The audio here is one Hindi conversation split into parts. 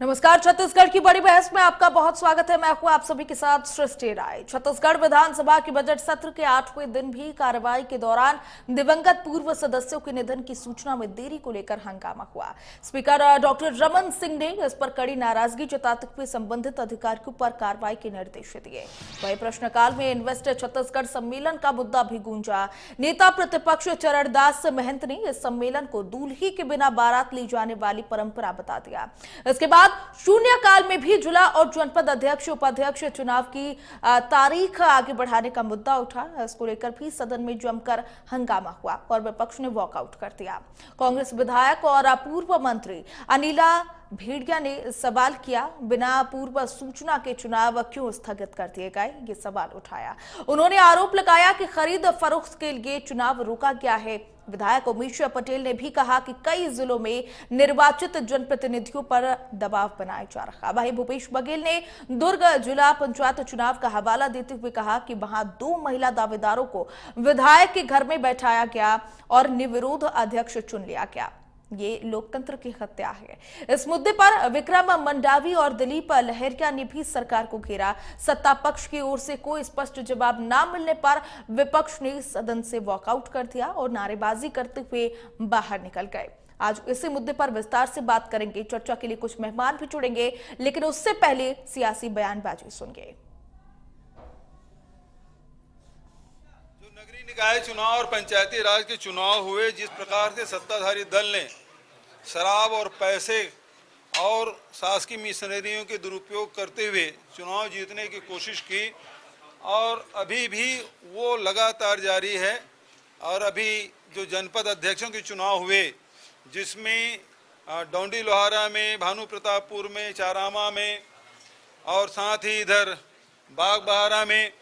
नमस्कार। छत्तीसगढ़ की बड़ी बहस में आपका बहुत स्वागत है। मैं हूं आप सभी के साथ सृष्टि राय। छत्तीसगढ़ विधानसभा के बजट सत्र के 8वें दिन भी कार्रवाई के दौरान दिवंगत पूर्व सदस्यों के निधन की सूचना में देरी को लेकर हंगामा हुआ। स्पीकर डॉक्टर रमन सिंह ने इस पर कड़ी नाराजगी जताते हुए संबंधित अधिकारियों पर कार्रवाई के निर्देश दिए। वहीं प्रश्नकाल में इन्वेस्ट छत्तीसगढ़ सम्मेलन का मुद्दा भी गूंजा। नेता प्रतिपक्ष चरणदास महंत ने इस सम्मेलन को दूल्ही के बिना बारात ले जाने वाली परंपरा बता दिया। इसके बाद शून्यकाल में भी जिला और जनपद अध्यक्ष उपाध्यक्ष चुनाव की तारीख आगे बढ़ाने का मुद्दा उठा। इसको लेकर भी सदन में जमकर हंगामा हुआ और विपक्ष ने वॉकआउट कर दिया। कांग्रेस विधायक और पूर्व मंत्री अनिला भेड़िया ने सवाल किया, बिना पूर्व सूचना के चुनाव क्यों स्थगित कर दिए गए, ये सवाल उठाया। उन्होंने आरोप लगाया कि खरीद फरोख्त के लिए चुनाव रोका गया है। विधायक उमेश पटेल ने भी कहा कि कई जिलों में निर्वाचित जनप्रतिनिधियों पर दबाव बनाया जा रहा। वहीं भूपेश बघेल ने दुर्ग जिला पंचायत चुनाव का हवाला देते हुए कहा कि वहां 2 महिला दावेदारों को विधायक के घर में बैठाया गया और निर्विरोध अध्यक्ष चुन लिया गया। ये लोकतंत्र की हत्या है। इस मुद्दे पर विक्रम मंडावी और दिलीप लहरिया ने भी सरकार को घेरा। सत्ता पक्ष की ओर से कोई स्पष्ट जवाब न मिलने पर विपक्ष ने सदन से वॉकआउट कर दिया और नारेबाजी करते हुए बाहर निकल गए। आज इसी मुद्दे पर विस्तार से बात करेंगे। चर्चा के लिए कुछ मेहमान भी जुड़ेंगे, लेकिन उससे पहले सियासी बयानबाजी सुनिए। नगरीय निकाय चुनाव और पंचायती राज के चुनाव हुए, जिस प्रकार से सत्ताधारी दल ने शराब और पैसे और शासकीय मिशनरियों के दुरुपयोग करते हुए चुनाव जीतने की कोशिश की और अभी भी वो लगातार जारी है। और अभी जो जनपद अध्यक्षों के चुनाव हुए, जिसमें डौंडी लोहारा में, भानु प्रतापपुर में, चारामा में और साथ ही इधर बागबहारा में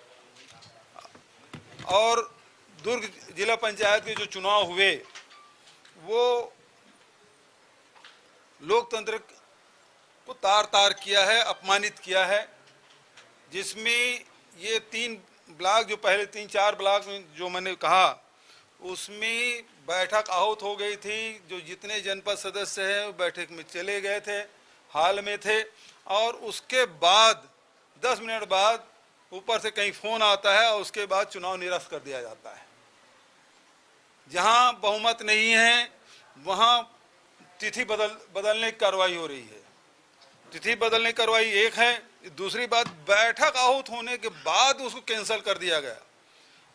और दुर्ग जिला पंचायत के जो चुनाव हुए, वो लोकतंत्र को तार तार किया है, अपमानित किया है। जिसमें ये 3 ब्लॉक, जो पहले 3-4 ब्लॉक में जो मैंने कहा, उसमें बैठक आहूत हो गई थी। जो जितने जनपद सदस्य हैं वो बैठक में चले गए थे, हाल में थे। और उसके बाद 10 मिनट बाद ऊपर से कहीं फोन आता है और उसके बाद चुनाव निरस्त कर दिया जाता है। जहां बहुमत नहीं है वहां तिथि बदलने की कार्रवाई हो रही है। तिथि बदलने की कार्रवाई एक है। दूसरी बात, बैठक आहूत होने के बाद उसको कैंसिल कर दिया गया।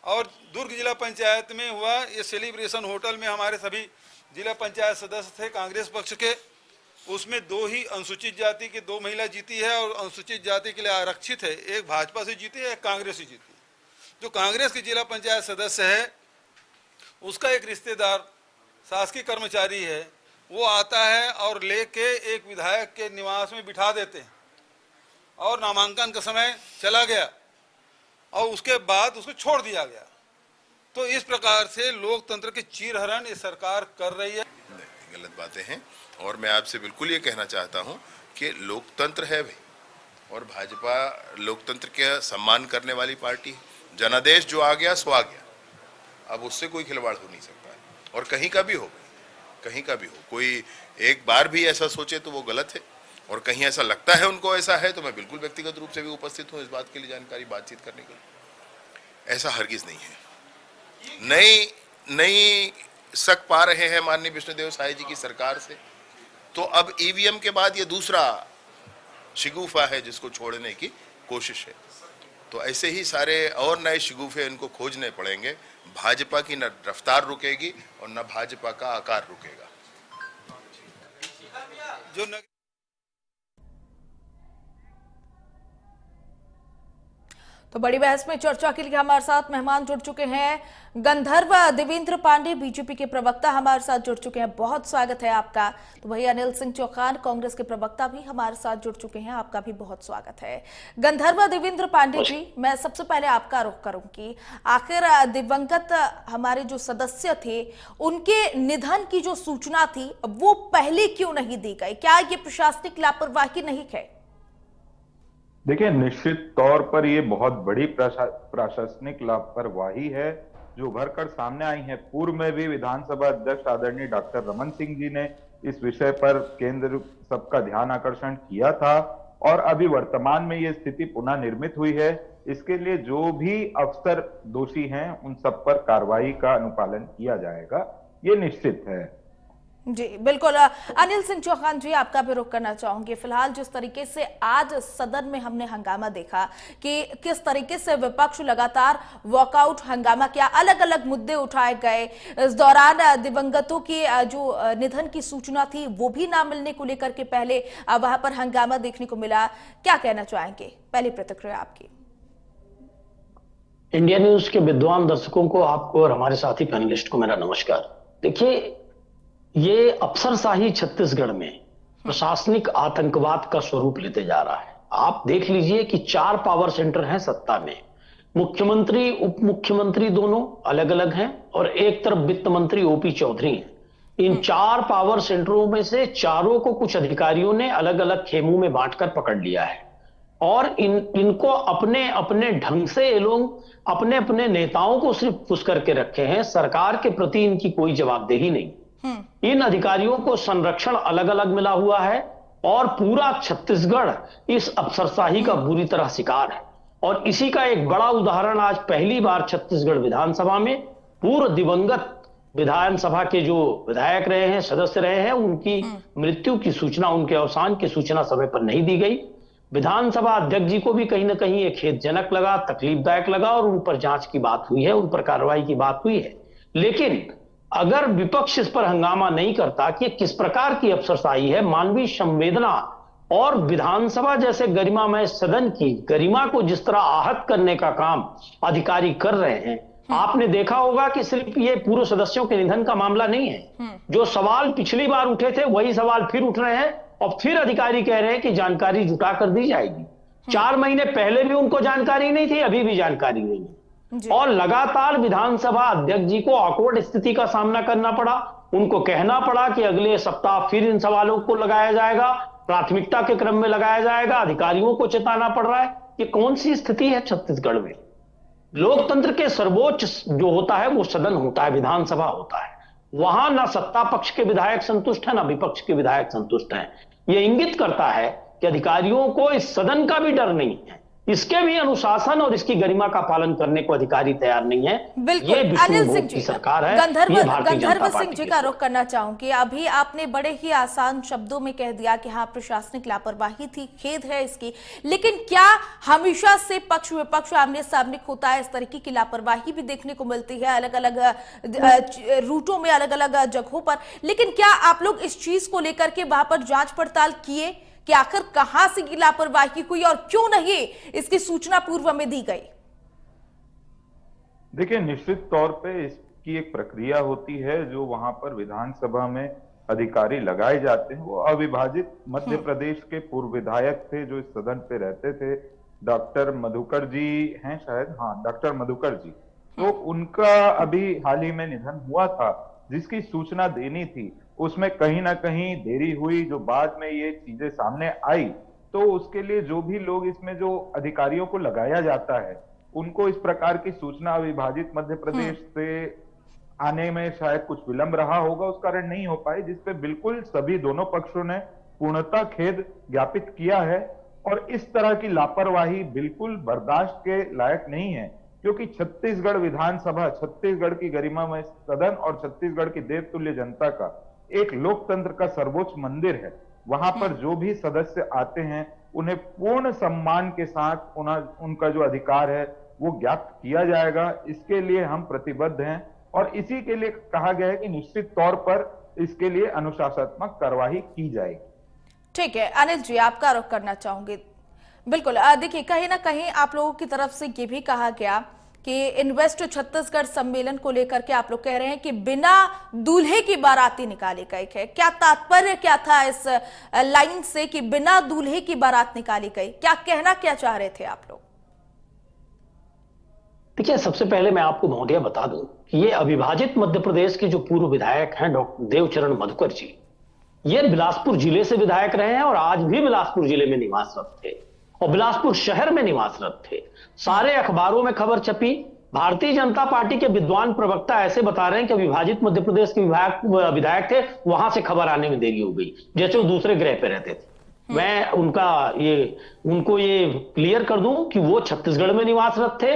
और दुर्ग जिला पंचायत में हुआ ये सेलिब्रेशन होटल में हमारे सभी जिला पंचायत सदस्य थे कांग्रेस पक्ष के। उसमें 2 ही अनुसूचित जाति की 2 महिला जीती है और अनुसूचित जाति के लिए आरक्षित है। एक भाजपा से जीती है, एक कांग्रेस से जीती है। जो कांग्रेस के जिला पंचायत सदस्य है, उसका एक रिश्तेदार शासकीय कर्मचारी है, वो आता है और लेके एक विधायक के निवास में बिठा देते हैं और नामांकन का समय चला गया और उसके बाद उसको छोड़ दिया गया। तो इस प्रकार से लोकतंत्र के चीरहरण ये सरकार कर रही है। गलत बातें हैं और मैं आपसे बिल्कुल ये कहना चाहता हूं कि लोकतंत्र है भाई, और भाजपा लोकतंत्र के सम्मान करने वाली पार्टी है। जनादेश जो आ गया सो आ गया, अब उससे कोई खिलवाड़ हो नहीं सकता है। और कहीं का भी हो, कहीं का भी हो, कोई एक बार भी ऐसा सोचे तो वो गलत है। और कहीं ऐसा लगता है उनको ऐसा है तो मैं बिल्कुल व्यक्तिगत रूप से भी उपस्थित हूं इस बात के लिए जानकारी बातचीत करने के लिए। ऐसा हरगिज नहीं है। नई शक पा रहे हैं माननीय विष्णुदेव साय जी की सरकार से, तो अब ईवीएम के बाद ये दूसरा शिगुफा है जिसको छोड़ने की कोशिश है। तो ऐसे ही सारे और नए शिगुफे इनको खोजने पड़ेंगे। भाजपा की न रफ्तार रुकेगी और न भाजपा का आकार रुकेगा। तो बड़ी बहस में चर्चा के लिए हमारे साथ मेहमान जुड़ चुके हैं। गंधर्व देवेंद्र पांडे बीजेपी के प्रवक्ता हमारे साथ जुड़ चुके हैं, बहुत स्वागत है आपका। तो वही अनिल सिंह चौहान कांग्रेस के प्रवक्ता भी हमारे साथ जुड़ चुके हैं, आपका भी बहुत स्वागत है। गंधर्व देवेंद्र पांडे जी, मैं सबसे पहले आपका रुख करूंगी। आखिर दिवंगत हमारे जो सदस्य थे, उनके निधन की जो सूचना थी वो पहले क्यों नहीं दी गई? क्या ये प्रशासनिक लापरवाही नहीं है? देखिए, निश्चित तौर पर ये बहुत बड़ी प्रशासनिक लापरवाही है जो उभर कर सामने आई हैं। पूर्व में भी विधानसभा अध्यक्ष आदरणीय डॉक्टर रमन सिंह जी ने इस विषय पर केंद्र सबका ध्यान आकर्षण किया था और अभी वर्तमान में ये स्थिति पुनः निर्मित हुई है। इसके लिए जो भी अफसर दोषी हैं उन सब पर कार्रवाई का अनुपालन किया जाएगा, ये निश्चित है। जी बिल्कुल। अनिल सिंह चौहान जी, आपका भी रुख करना चाहूंगी। फिलहाल जिस तरीके से आज सदन में हमने हंगामा देखा कि किस तरीके से विपक्ष लगातार वॉकआउट हंगामा किया, अलग अलग मुद्दे उठाए गए। इस दौरान दिवंगतों की जो निधन की सूचना थी वो भी ना मिलने को लेकर के पहले वहां पर हंगामा देखने को मिला। क्या कहना चाहेंगे, पहली प्रतिक्रिया आपकी। इंडिया न्यूज के विद्वान दर्शकों को, आपको और हमारे साथी पैनलिस्ट को मेरा नमस्कार। देखिए, ये अफसरशाही छत्तीसगढ़ में प्रशासनिक आतंकवाद का स्वरूप लेते जा रहा है। आप देख लीजिए कि 4 पावर सेंटर हैं सत्ता में, मुख्यमंत्री उप मुख्यमंत्री दोनों अलग अलग हैं और एक तरफ वित्त मंत्री ओपी चौधरी हैं। इन 4 पावर सेंटरों में से चारों को कुछ अधिकारियों ने अलग अलग खेमों में बांटकर पकड़ लिया है और इनको अपने अपने ढंग से ये लोग अपने अपने नेताओं को सिर्फ खुश करके रखे हैं। सरकार के प्रति इनकी कोई जवाबदेही नहीं। इन अधिकारियों को संरक्षण अलग अलग मिला हुआ है और पूरा छत्तीसगढ़ इस अफसरशाही का बुरी तरह शिकार है। और इसी का एक बड़ा उदाहरण आज पहली बार छत्तीसगढ़ विधानसभा में पूर्व दिवंगत विधानसभा के जो विधायक रहे हैं, सदस्य रहे हैं, उनकी मृत्यु की सूचना, उनके अवसान की सूचना समय पर नहीं दी गई। विधानसभा अध्यक्ष जी को भी कहीं ना कहीं ये खेदजनक लगा, तकलीफदायक लगा और उन पर जांच की बात हुई है, उन पर कार्रवाई की बात हुई है। लेकिन अगर विपक्ष इस पर हंगामा नहीं करता कि किस प्रकार की अफसरशाही है, मानवीय संवेदना और विधानसभा जैसे गरिमामय सदन की गरिमा को जिस तरह आहत करने का काम अधिकारी कर रहे हैं। आपने देखा होगा कि सिर्फ ये पूर्व सदस्यों के निधन का मामला नहीं है। जो सवाल पिछली बार उठे थे वही सवाल फिर उठ रहे हैं और फिर अधिकारी कह रहे हैं कि जानकारी जुटा कर दी जाएगी। 4 महीने पहले भी उनको जानकारी नहीं थी, अभी भी जानकारी नहीं है। और लगातार विधानसभा अध्यक्ष जी को ऑकवर्ड स्थिति का सामना करना पड़ा। उनको कहना पड़ा कि अगले सप्ताह फिर इन सवालों को लगाया जाएगा, प्राथमिकता के क्रम में लगाया जाएगा। अधिकारियों को चेताना पड़ रहा है। ये कौन सी स्थिति है छत्तीसगढ़ में? लोकतंत्र के सर्वोच्च जो होता है वो सदन होता है, विधानसभा होता है। वहां ना सत्ता पक्ष के विधायक संतुष्ट है, ना विपक्ष के विधायक संतुष्ट हैं। यह इंगित करता है कि अधिकारियों को इस सदन का भी डर नहीं है, इसके भी अनुशासन और इसकी गरिमा का पालन करने को अधिकारी तैयार नहीं है। बिल्कुल। ये अनिल सिंह जी, सरकार है। गंधर्व सिंह जी का रुख करना चाहूंगी। अभी आपने बड़े ही आसान शब्दों में कह दिया कि हाँ, प्रशासनिक लापरवाही थी, खेद है इसकी, लेकिन क्या हमेशा से पक्ष विपक्ष आमने सामने होता है? इस तरीके की लापरवाही भी देखने को मिलती है अलग अलग रूटों में, अलग अलग जगहों पर। लेकिन क्या आप लोग इस चीज को लेकर के वहां पर जांच पड़ताल किए कि आखिर कहां से की लापरवाही हुई और क्यों नहीं इसकी सूचना पूर्व में दी गई? देखिए, निश्चित तौर पे इसकी एक प्रक्रिया होती है। जो वहां पर विधानसभा में अधिकारी लगाए जाते हैं वो अविभाजित मध्य प्रदेश के पूर्व विधायक थे जो इस सदन पे रहते थे। डॉक्टर मधुकर जी हैं शायद, हाँ डॉक्टर मधुकर जी। तो उनका अभी हाल ही में निधन हुआ था, जिसकी सूचना देनी थी। उसमें कहीं ना कहीं देरी हुई। जो बाद में ये चीजें सामने आई तो उसके लिए जो भी लोग इसमें जो अधिकारियों को लगाया जाता है उनको इस प्रकार की सूचना अविभाजित मध्य प्रदेश से आने में शायद कुछ विलंब रहा होगा, उस कारण नहीं हो पाई, जिसपे बिल्कुल सभी दोनों पक्षों ने पूर्णतः खेद ज्ञापित किया है। और इस तरह की लापरवाही बिल्कुल बर्दाश्त के लायक नहीं है, क्योंकि छत्तीसगढ़ विधानसभा छत्तीसगढ़ की गरिमा में सदन और छत्तीसगढ़ की देवतुल्य जनता का एक लोकतंत्र का सर्वोच्च मंदिर है। वहां पर जो भी सदस्य आते हैं उन्हें पूर्ण सम्मान के साथ उनका जो अधिकार है वो ज्ञात किया जाएगा। इसके लिए हम प्रतिबद्ध हैं और इसी के लिए कहा गया है कि निश्चित तौर पर इसके लिए अनुशासनात्मक कार्रवाई की जाएगी। ठीक है, अनिल जी आपका रुख करना चाहूंगी। बिल्कुल, देखिए कहीं ना कहीं आप लोगों की तरफ से ये भी कहा गया कि इन्वेस्ट छत्तीसगढ़ सम्मेलन को लेकर के आप लोग कह रहे हैं कि बिना दूल्हे की बाराती निकाली गई है। क्या तात्पर्य क्या था इस लाइन से कि बिना दूल्हे की बारात निकाली गई? क्या कहना क्या चाह रहे थे आप लोग? देखिए, सबसे पहले मैं आपको महोदय बता दूं कि ये अविभाजित मध्य प्रदेश के जो पूर्व विधायक हैं डॉक्टर देवचरण मधुकर जी, ये बिलासपुर जिले से विधायक रहे हैं और आज भी बिलासपुर जिले में निवासरत थे और बिलासपुर शहर में निवासरत थे। सारे अखबारों में खबर छपी, भारतीय जनता पार्टी के विद्वान प्रवक्ता ऐसे बता रहे हैं कि विभाजित मध्य प्रदेश के विधायक थे, वहां से खबर आने में देरी हो गई, जैसे वो दूसरे ग्रह पे रहते थे। मैं उनको ये क्लियर कर दूं कि वो छत्तीसगढ़ में निवासरत थे।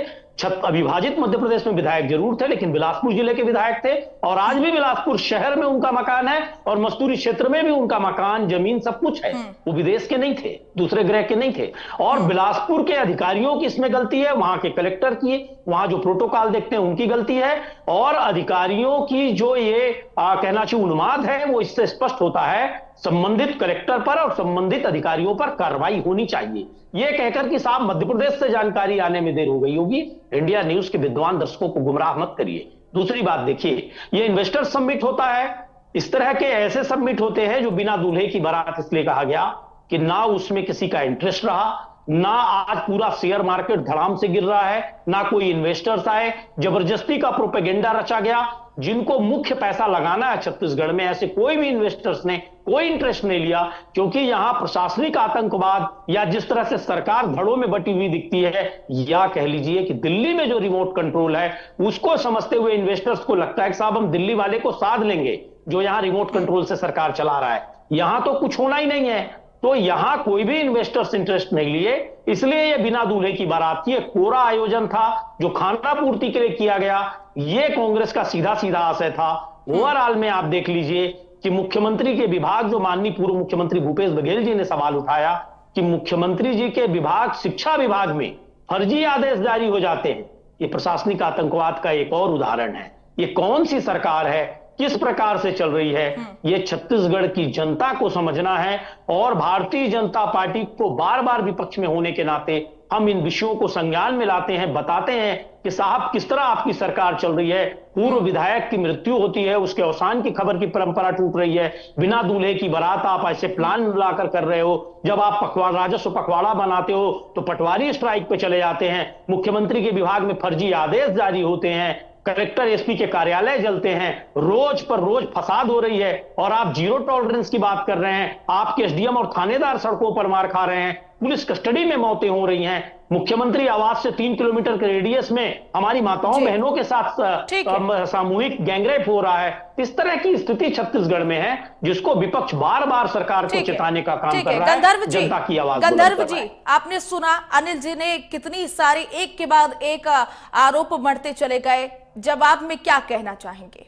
अविभाजित मध्य प्रदेश में विधायक जरूर थे, लेकिन बिलासपुर जिले के विधायक थे, और आज भी बिलासपुर शहर में उनका मकान है और मस्तूरी क्षेत्र में भी उनका मकान, जमीन सब कुछ है। वो विदेश के नहीं थे, दूसरे ग्रह के नहीं थे। और बिलासपुर के अधिकारियों की इसमें गलती है, वहां के कलेक्टर की, वहां जो प्रोटोकॉल देखते हैं उनकी गलती है, और अधिकारियों की जो ये कहना चाहिए उन्माद है, वो इससे स्पष्ट होता है। संबंधित कलेक्टर पर और संबंधित अधिकारियों पर कार्रवाई होनी चाहिए। यह कहकर कि साहब मध्य प्रदेश से जानकारी आने में देर हो गई होगी, इंडिया न्यूज के विद्वान दर्शकों को गुमराह मत करिए। दूसरी बात देखिए, यह इन्वेस्टर समिट होता है, इस तरह के ऐसे समिट होते हैं जो बिना दूल्हे की बारात इसलिए कहा गया कि ना उसमें किसी का इंटरेस्ट रहा, ना आज पूरा शेयर मार्केट धड़ाम से गिर रहा है, ना कोई इन्वेस्टर्स आए, जबरदस्ती का प्रोपेगेंडा रचा गया। जिनको मुख्य पैसा लगाना है छत्तीसगढ़ में, ऐसे कोई भी इन्वेस्टर्स ने कोई इंटरेस्ट नहीं लिया, क्योंकि यहां प्रशासनिक आतंकवाद या जिस तरह से सरकार धड़ों में बटी हुई दिखती है, या कह लीजिए कि दिल्ली में जो रिमोट कंट्रोल है उसको समझते हुए इन्वेस्टर्स को लगता है कि साहब हम दिल्ली वाले को साध लेंगे जो यहां रिमोट कंट्रोल से सरकार चला रहा है, यहां तो कुछ होना ही नहीं है। तो यहां कोई भी इन्वेस्टर्स इंटरेस्ट नहीं लिए, इसलिए यह बिना दूल्हे की बारात की एक कोरा आयोजन था जो खाना पूर्ति के लिए किया गया। यह कांग्रेस का सीधा सीधा आशय था। ओवरऑल में आप देख लीजिए कि मुख्यमंत्री के विभाग, जो माननीय पूर्व मुख्यमंत्री भूपेश बघेल जी ने सवाल उठाया कि मुख्यमंत्री जी के विभाग, शिक्षा विभाग में फर्जी आदेश जारी हो जाते हैं, यह प्रशासनिक आतंकवाद का एक और उदाहरण है। ये कौन सी सरकार है, किस प्रकार से चल रही है, ये छत्तीसगढ़ की जनता को समझना है। और भारतीय जनता पार्टी को बार बार विपक्ष में होने के नाते हम इन विषयों को संज्ञान में लाते हैं, बताते हैं कि साहब किस तरह आपकी सरकार चल रही है। पूर्व विधायक की मृत्यु होती है, उसके अवसान की खबर की परंपरा टूट रही है, बिना दूल्हे की बारात आप ऐसे प्लान लाकर कर रहे हो। जब आप राजस्व पखवाड़ा बनाते हो तो पटवारी स्ट्राइक पे चले जाते हैं, मुख्यमंत्री के विभाग में फर्जी आदेश जारी होते हैं, कलेक्टर एसपी के कार्यालय जलते हैं, रोज पर रोज फसाद हो रही है, और आप जीरो टॉलरेंस की बात कर रहे हैं। आपके एसडीएम और थानेदार सड़कों पर मार खा रहे हैं, पुलिस कस्टडी में मौतें हो रही हैं, मुख्यमंत्री आवास से 3 किलोमीटर के रेडियस में हमारी माताओं बहनों के साथ सामूहिक गैंगरेप हो रहा है। इस तरह की स्थिति छत्तीसगढ़ में है, जिसको विपक्ष बार बार सरकार को चेताने का काम कर रहा है, जनता की आवाज। गंधर्व जी, आपने सुना अनिल जी ने कितनी सारी एक के बाद एक आरोप बढ़ते चले गए, जवाब में क्या कहना चाहेंगे?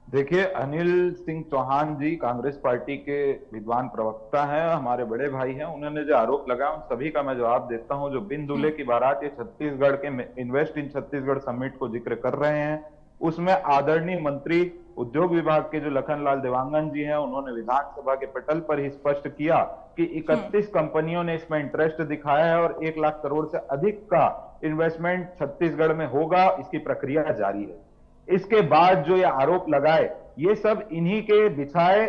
देखिए, अनिल सिंह चौहान जी कांग्रेस पार्टी के विद्वान प्रवक्ता हैं, हमारे बड़े भाई हैं। उन्होंने जो आरोप लगाया उन सभी का मैं जवाब देता हूं। जो बिन दूल्हे की बारात ये छत्तीसगढ़ के इन्वेस्ट इन छत्तीसगढ़ समिट को जिक्र कर रहे हैं, उसमें आदरणीय मंत्री उद्योग विभाग के जो लखनलाल देवांगन जी हैं, उन्होंने विधानसभा के पटल पर ही स्पष्ट किया कि 31 कंपनियों ने इसमें इंटरेस्ट दिखाया है और 1 लाख करोड़ से अधिक का इन्वेस्टमेंट छत्तीसगढ़ में होगा, इसकी प्रक्रिया जारी है। इसके बाद जो ये आरोप लगाए, ये सब इन्हीं के बिछाए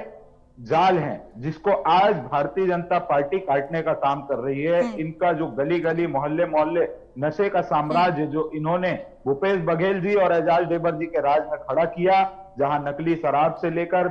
जाल हैं, जिसको आज भारतीय जनता पार्टी काटने का काम कर रही है। इनका जो गली गली मोहल्ले मोहल्ले नशे का साम्राज्य जो इन्होंने भूपेश बघेल जी और एजाज ढेबर जी के राज में खड़ा किया, जहां नकली शराब से लेकर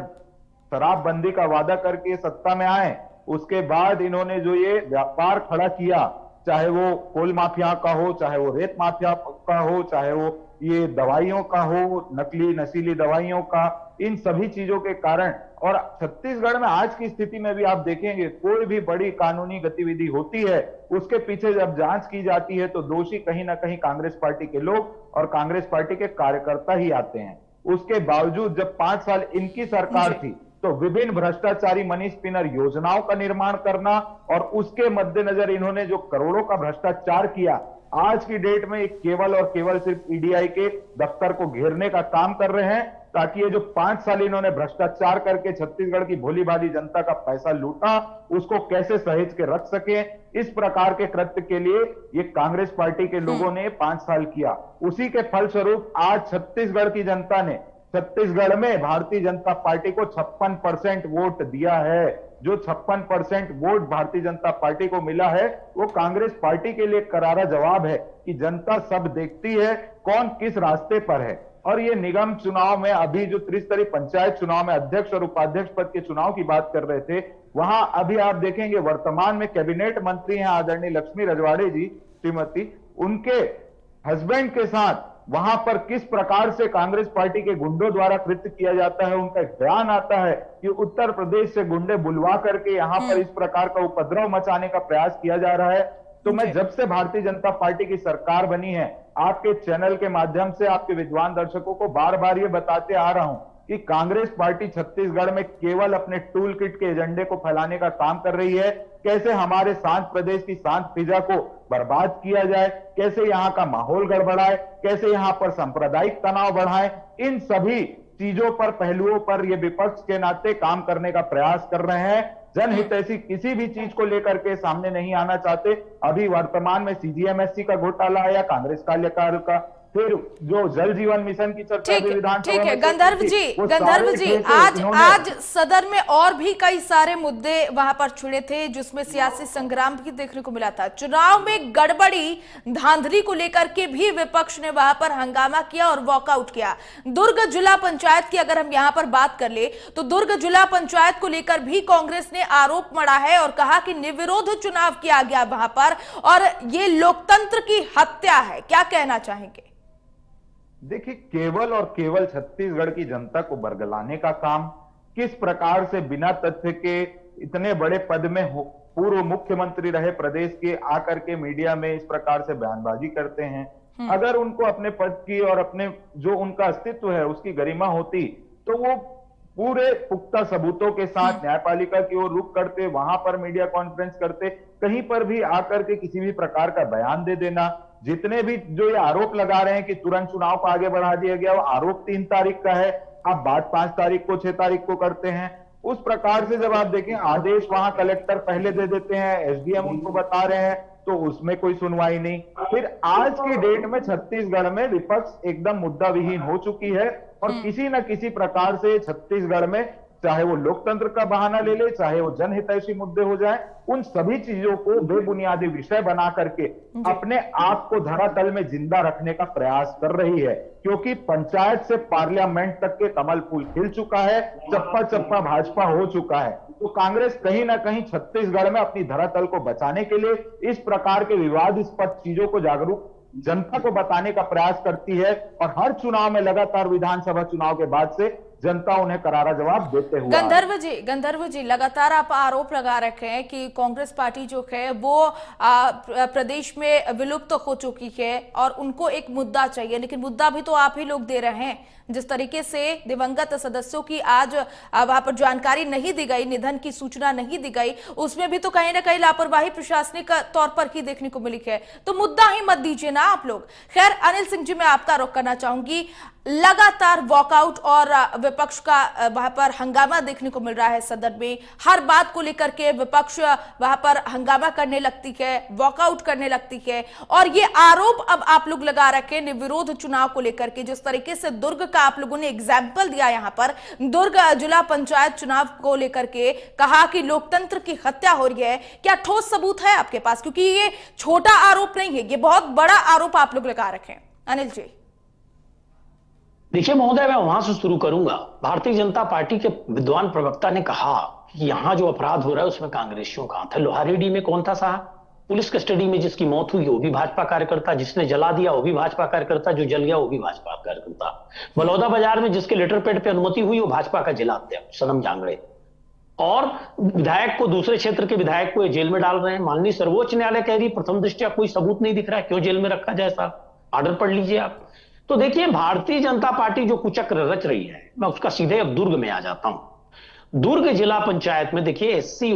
शराबबंदी का वादा करके सत्ता में आए, उसके बाद इन्होंने जो ये व्यापार खड़ा किया, चाहे वो कोल माफिया का हो, चाहे वो रेत माफिया का हो, चाहे वो ये दवाइयों का हो, नकली नशीली दवाइयों का, इन सभी चीजों के कारण। और छत्तीसगढ़ में आज की स्थिति में भी आप देखेंगे, कोई भी बड़ी कानूनी गतिविधि होती है, उसके पीछे जब जांच की जाती है तो दोषी कहीं ना कहीं कांग्रेस पार्टी के लोग और कांग्रेस पार्टी के कार्यकर्ता ही आते हैं। उसके बावजूद जब 5 साल इनकी सरकार थी तो विभिन्न भ्रष्टाचारी मनी स्पिनर योजनाओं का निर्माण करना, और उसके मद्देनजर इन्होंने जो करोड़ों का भ्रष्टाचार किया, आज की डेट में केवल और केवल सिर्फ ईडीआई के दफ्तर को घेरने का काम कर रहे हैं, ताकि ये जो 5 साल इन्होंने भ्रष्टाचार करके छत्तीसगढ़ की भोली भाली जनता का पैसा लूटा, उसको कैसे सहेज के रख सके। इस प्रकार के कृत्य के लिए ये कांग्रेस पार्टी के लोगों ने 5 साल किया। उसी के फलस्वरूप आज छत्तीसगढ़ की जनता ने छत्तीसगढ़ में भारतीय जनता पार्टी को 56% वोट दिया है। जो 56% वोट भारतीय जनता पार्टी को मिला है, वो कांग्रेस पार्टी के लिए करारा जवाब है कि जनता सब देखती है कौन किस रास्ते पर है। और ये निगम चुनाव में, अभी जो त्रिस्तरीय पंचायत चुनाव में अध्यक्ष और उपाध्यक्ष पद के चुनाव की बात कर रहे थे, वहां अभी आप देखेंगे वर्तमान में कैबिनेट मंत्री हैं आदरणीय लक्ष्मी रजवाड़े जी, श्रीमती, उनके हस्बैंड के साथ वहां पर किस प्रकार से कांग्रेस पार्टी के गुंडों द्वारा कृत्य किया जाता है, उनका एक बयान आता है कि उत्तर प्रदेश से गुंडे बुलवा करके यहां पर इस प्रकार का उपद्रव मचाने का प्रयास किया जा रहा है। तो मैं जब से भारतीय जनता पार्टी की सरकार बनी है, आपके चैनल के माध्यम से आपके विद्वान दर्शकों को बार बार ये बताते आ रहा हूं कि कांग्रेस पार्टी छत्तीसगढ़ में केवल अपने टूल किट के एजेंडे को फैलाने का काम कर रही है। कैसे हमारे शांत प्रदेश की शांत फिजा को बर्बाद किया जाए, कैसे यहाँ का माहौल गड़बड़ाए, कैसे यहाँ पर सांप्रदायिक तनाव बढ़ाए, इन सभी चीजों पर, पहलुओं पर ये विपक्ष के नाते काम करने का प्रयास कर रहे हैं। जनहित ऐसी किसी भी चीज को लेकर के सामने नहीं आना चाहते। अभी वर्तमान में सीजीएमएससी का घोटाला है या कांग्रेस कार्यकाल का, फिर जो जल जीवन मिशन की चर्चा भी विधानसभा ठीक है में गंधर्व जी, आज सदन में और भी कई सारे मुद्दे वहां पर छिड़े थे जिसमें सियासी संग्राम भी देखने को मिला था। चुनाव में गड़बड़ी धांधली को लेकर के भी विपक्ष ने वहां पर हंगामा किया और वॉकआउट किया। दुर्ग जिला पंचायत की अगर हम यहां पर बात कर ले तो दुर्ग जिला पंचायत को लेकर भी कांग्रेस ने आरोप मढ़ा है और कहा कि निर्विरोध चुनाव किया गया वहां पर और ये लोकतंत्र की हत्या है। क्या कहना चाहेंगे? देखिए, केवल और केवल छत्तीसगढ़ की जनता को बरगलाने का काम, किस प्रकार से बिना तथ्य के इतने बड़े पद में हो, पूर्व मुख्यमंत्री रहे प्रदेश के, आकर के मीडिया में इस प्रकार से बयानबाजी करते हैं। अगर उनको अपने पद की और अपने जो उनका अस्तित्व है उसकी गरिमा होती तो वो पूरे पुख्ता सबूतों के साथ न्यायपालिका की ओर रुख करते, वहां पर मीडिया कॉन्फ्रेंस करते, कहीं पर भी आकर के किसी भी प्रकार का बयान दे देना। जितने भी जो ये आरोप लगा रहे हैं कि तुरंत चुनाव को आगे बढ़ा दिया गया, वो आरोप 3 तारीख का है, आप बात 5 तारीख को 6 तारीख को करते हैं। उस प्रकार से जब आप देखें, आदेश वहां कलेक्टर पहले दे देते हैं, एसडीएम उनको बता रहे हैं, तो उसमें कोई सुनवाई नहीं। फिर आज की डेट में छत्तीसगढ़ में विपक्ष एकदम मुद्दा विहीन हो चुकी है और किसी न किसी प्रकार से छत्तीसगढ़ में, चाहे वो लोकतंत्र का बहाना ले ले, चाहे वो जनहितैषी मुद्दे हो जाए, उन सभी चीजों को बेबुनियादी विषय बना करके अपने आप को धरातल में जिंदा रखने का प्रयास कर रही है। क्योंकि पंचायत से पार्लियामेंट तक के कमल फूल खिल चुका है, चप्पा चप्पा भाजपा हो चुका है। तो कांग्रेस कहीं ना कहीं छत्तीसगढ़ में अपनी धरातल को बचाने के लिए इस प्रकार के विवादास्पद चीजों को जागरूक जनता को बताने का प्रयास करती है और हर चुनाव में लगातार विधानसभा चुनाव के बाद से जनता उन्हें करारा जवाब देते हुए। गंधर्व जी लगातार आप आरोप लगा रखे हैं कि कांग्रेस पार्टी जो है वो प्रदेश में विलुप्त हो चुकी है और उनको एक मुद्दा चाहिए, लेकिन मुद्दा भी तो आप ही लोग दे रहे हैं। जिस तरीके से दिवंगत सदस्यों की आज वहां पर जानकारी नहीं दी गई, निधन की सूचना नहीं दी गई, उसमें भी तो कहीं ना कहीं लापरवाही प्रशासनिक तौर पर ही देखने को मिली है। तो मुद्दा ही मत दीजिए ना आप लोग। खैर अनिल सिंह जी, मैं आपका रुख करना चाहूंगी। लगातार वॉकआउट और विपक्ष का वहां पर हंगामा देखने को मिल रहा है सदन में। हर बात को लेकर के विपक्ष वहां पर हंगामा करने लगती है, वॉकआउट करने लगती है और ये आरोप अब आप लोग लगा रखे निर्विरोध चुनाव को लेकर के। जिस तरीके से दुर्ग का आप लोगों ने एग्जाम्पल दिया, यहां पर दुर्ग जिला पंचायत चुनाव को लेकर के कहा कि लोकतंत्र की हत्या हो रही है, क्या ठोस सबूत है आपके पास? क्योंकि ये छोटा आरोप नहीं है, ये बहुत बड़ा आरोप आप लोग लगा रखे हैं। अनिल जी देखिए महोदय, मैं वहां से शुरू करूंगा। भारतीय जनता पार्टी के विद्वान प्रवक्ता ने कहा कि यहां जो अपराध हो रहा है उसमें कांग्रेसियों का हाथ है। लोहारेडी में कौन था साहब? पुलिस कस्टडी में जिसकी मौत हुई वो भी भाजपा कार्यकर्ता, जिसने जला दिया वो भी भाजपा कार्यकर्ता, जो जल गया वो भी भाजपा कार्यकर्ता। बलौदा बाजार में जिसके लेटर पैड पे अनुमति हुई वो भाजपा का जिला अध्यक्ष सनम जांगड़े। और विधायक को, दूसरे क्षेत्र के विधायक को जेल में डाल रहे हैं। माननीय सर्वोच्च न्यायालय कह रही प्रथम दृष्टया कोई सबूत नहीं दिख रहा है, क्यों जेल में रखा जाए साहब? ऑर्डर पढ़ लीजिए आप। तो देखिए, भारतीय जनता पार्टी जो कुचक्र रच रही है, मैं उसका सीधे अब दुर्ग में आ जाता हूं। दुर्ग जिला पंचायत में देखिए एससी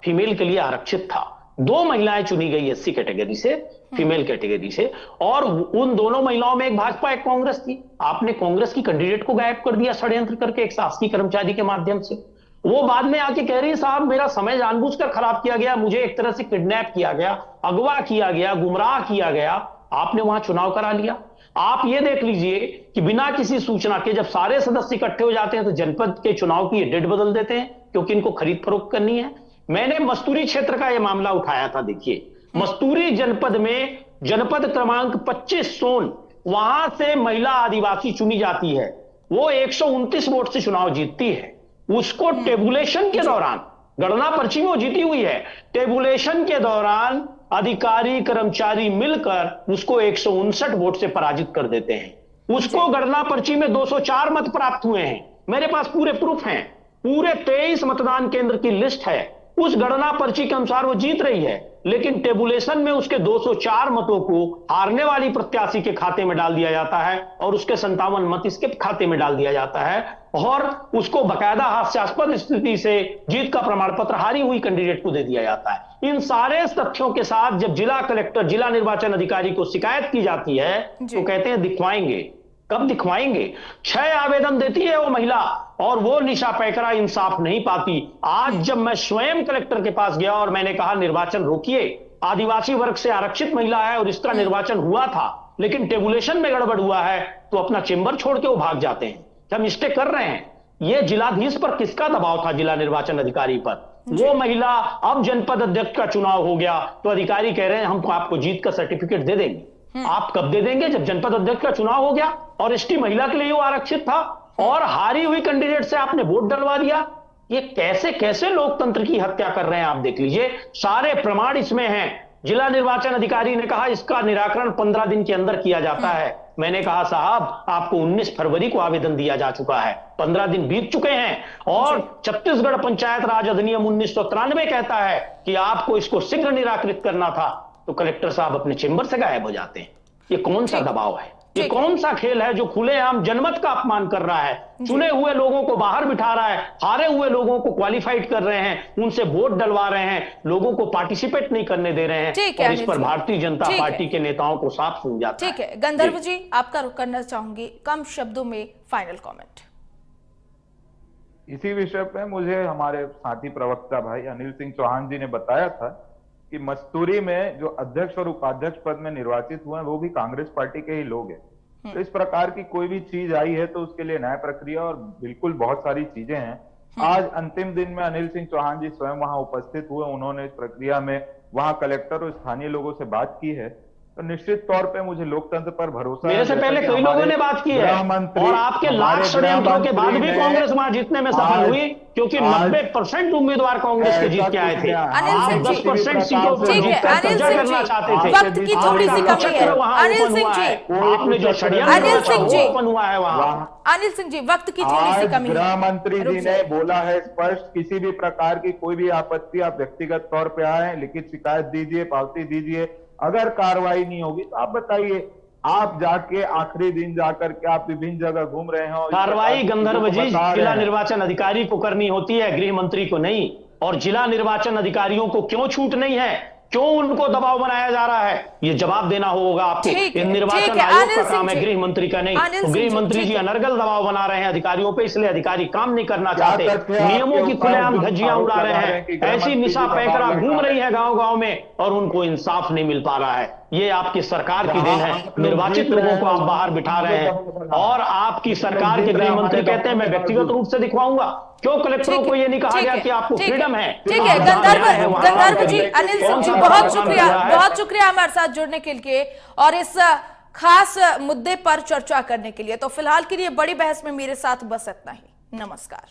फीमेल के लिए आरक्षित था। 2 महिलाएं चुनी गई एससी कैटेगरी से, फीमेल कैटेगरी से, और उन दोनों महिलाओं में एक भाजपा एक कांग्रेस थी। आपने कांग्रेस की कैंडिडेट को गायब कर दिया षड्यंत्र करके एक शासकीय कर्मचारी के माध्यम से। वो बाद में आके कह रही है साहब मेरा समय जानबूझकर खराब किया गया, मुझे एक तरह से किडनैप किया गया, अगवा किया गया, गुमराह किया गया, आपने वहां चुनाव करा लिया। आप ये देख लीजिए कि बिना किसी सूचना के जब सारे सदस्य इकट्ठे हो जाते हैं तो जनपद के चुनाव की डेट बदल देते हैं क्योंकि इनको खरीद फरोख्त करनी है। मैंने मस्तूरी क्षेत्र का यह मामला उठाया था। देखिए मस्तूरी जनपद में जनपद क्रमांक 25 सोन, वहां से महिला आदिवासी चुनी जाती है, वो 129 वोट से चुनाव जीतती है। उसको टेबुलेशन के दौरान, गणना पर्ची में वो जीती हुई है, टेबुलेशन के दौरान अधिकारी कर्मचारी मिलकर उसको 159 वोट से पराजित कर देते हैं। उसको गणना पर्ची में 204 मत प्राप्त हुए हैं। मेरे पास पूरे प्रूफ हैं, पूरे 23 मतदान केंद्र की लिस्ट है। उस गणना पर्ची के अनुसार वो जीत रही है, लेकिन टेबुलेशन में उसके 204 मतों को हारने वाली प्रत्याशी के खाते में डाल दिया जाता है और उसके 57 मत इसके खाते में डाल दिया जाता है और उसको बकायदा हास्यास्पद स्थिति से जीत का प्रमाण पत्र हारी हुई कैंडिडेट को दे दिया जाता है। इन सारे तथ्यों के साथ जब जिला कलेक्टर, जिला निर्वाचन अधिकारी को शिकायत की जाती है तो कहते हैं दिखवाएंगे। कब दिखवाएंगे? 6 आवेदन देती है वो महिला और वो निशा पैकरा इंसाफ नहीं पाती। आज जब मैं स्वयं कलेक्टर के पास गया और मैंने कहा निर्वाचन रोकिए, आदिवासी वर्ग से आरक्षित महिला है और इसका निर्वाचन हुआ था लेकिन टेबुलेशन में गड़बड़ हुआ है, तो अपना चेंबर छोड़ के वो भाग जाते हैं। क्या मिस्टेक कर रहे हैं? ये जिलाधीश पर किसका दबाव था? जिला निर्वाचन अधिकारी पर। वो महिला, अब जनपद अध्यक्ष का चुनाव हो गया तो अधिकारी कह रहे हैं हम आपको जीत का सर्टिफिकेट दे देंगे। आप कब दे देंगे? जब जनपद अध्यक्ष का चुनाव हो गया और एसटी महिला के लिए वो आरक्षित था और हारी हुई कैंडिडेट से आपने वोट डलवा दिया। ये कैसे कैसे लोकतंत्र की हत्या कर रहे हैं आप देख लीजिए। सारे प्रमाण इसमें हैं। जिला निर्वाचन अधिकारी ने कहा इसका निराकरण 15 दिन के अंदर किया जाता है। मैंने कहा साहब आपको 19 फरवरी को आवेदन दिया जा चुका है, 15 दिन बीत चुके हैं और छत्तीसगढ़ पंचायत राज अधिनियम 1993 कहता है कि आपको इसको शीघ्र निराकृत करना था। तो कलेक्टर साहब अपने चेंबर से गायब हो जाते हैं। ये कौन सा दबाव है? ये कौन सा खेल है जो खुलेआम जनमत का अपमान कर रहा है? चुने हुए लोगों को बाहर बिठा रहा है, हारे हुए लोगों को क्वालिफाइड कर रहे हैं, उनसे वोट डलवा रहे हैं, लोगों को पार्टिसिपेट नहीं करने दे रहे हैं और इस पर भारतीय जनता पार्टी के नेताओं को साफ सुन जाता है। ठीक है गंधर्व जी, आपका रुख करना चाहूंगी कम शब्दों में फाइनल कमेंट। इसी विषय पे मुझे हमारे साथी प्रवक्ता भाई अनिल सिंह चौहान जी ने बताया था कि मस्तूरी में जो अध्यक्ष और उपाध्यक्ष पद में निर्वाचित हुए हैं वो भी कांग्रेस पार्टी के ही लोग हैं। तो इस प्रकार की कोई भी चीज आई है तो उसके लिए न्याय प्रक्रिया और बिल्कुल बहुत सारी चीजें हैं। आज अंतिम दिन में अनिल सिंह चौहान जी स्वयं वहां उपस्थित हुए, उन्होंने इस प्रक्रिया में वहां कलेक्टर और स्थानीय लोगों से बात की है। तो निश्चित तौर पे मुझे लोकतंत्र पर भरोसा है। मेरे से पहले कई लोगों ने बात की है और आपके लाख षड्यंत्रों के बाद भी कांग्रेस वहां जीतने में सफल हुई क्योंकि 90% उम्मीदवार कांग्रेस के जीत के आए थे। आप 10% सीटों पर जीतकर कब्जा करना चाहते थे। वक्त की थोड़ी सी कमी है अनिल सिंह जी। आपने जो षड्यंत्र ओपन हुआ है वहां। अनिल सिंह जी, वक्त की थोड़ी सी कमी है। गृह मंत्री जी ने बोला है स्पष्ट, किसी भी प्रकार की कोई भी आपत्ति आप व्यक्तिगत तौर पे आए, लिखित शिकायत दीजिए, पावती दीजिए। अगर कार्रवाई नहीं होगी तो आप बताइए, आप जाके आखिरी दिन जाकर के आप विभिन्न जगह घूम रहे हो। कार्रवाई गंधर्व जी जिला निर्वाचन अधिकारी को करनी होती है, गृह मंत्री को नहीं। और जिला निर्वाचन अधिकारियों को क्यों छूट नहीं है? क्यों उनको दबाव बनाया जा रहा है? ये जवाब देना होगा आपको। निर्वाचन आयोग का काम है, गृह मंत्री का नहीं। तो गृह मंत्री जी अनर्गल दबाव बना रहे हैं अधिकारियों पे, इसलिए अधिकारी काम नहीं करना चाहते, नियमों की खुलेआम धज्जियां उड़ा रहे हैं। ऐसी निशा पैकरा घूम रही है गांव गांव में और उनको इंसाफ नहीं मिल पा रहा है। ये आपकी सरकार की देन है। निर्वाचित लोगों को आप बाहर बिठा रहे हैं और आपकी सरकार के गृह मंत्री कहते हैं मैं व्यक्तिगत रूप से दिखवाऊंगा। क्यों कलेक्टरों को ये नहीं कहा गया कि आपको फ्रीडम है? ठीक है गंधर्व जी, अनिल सिंह जी बहुत शुक्रिया हमारे साथ जुड़ने के लिए और इस खास मुद्दे पर चर्चा करने के लिए। तो फिलहाल के लिए बड़ी बहस में मेरे साथ बस इतना ही। नमस्कार।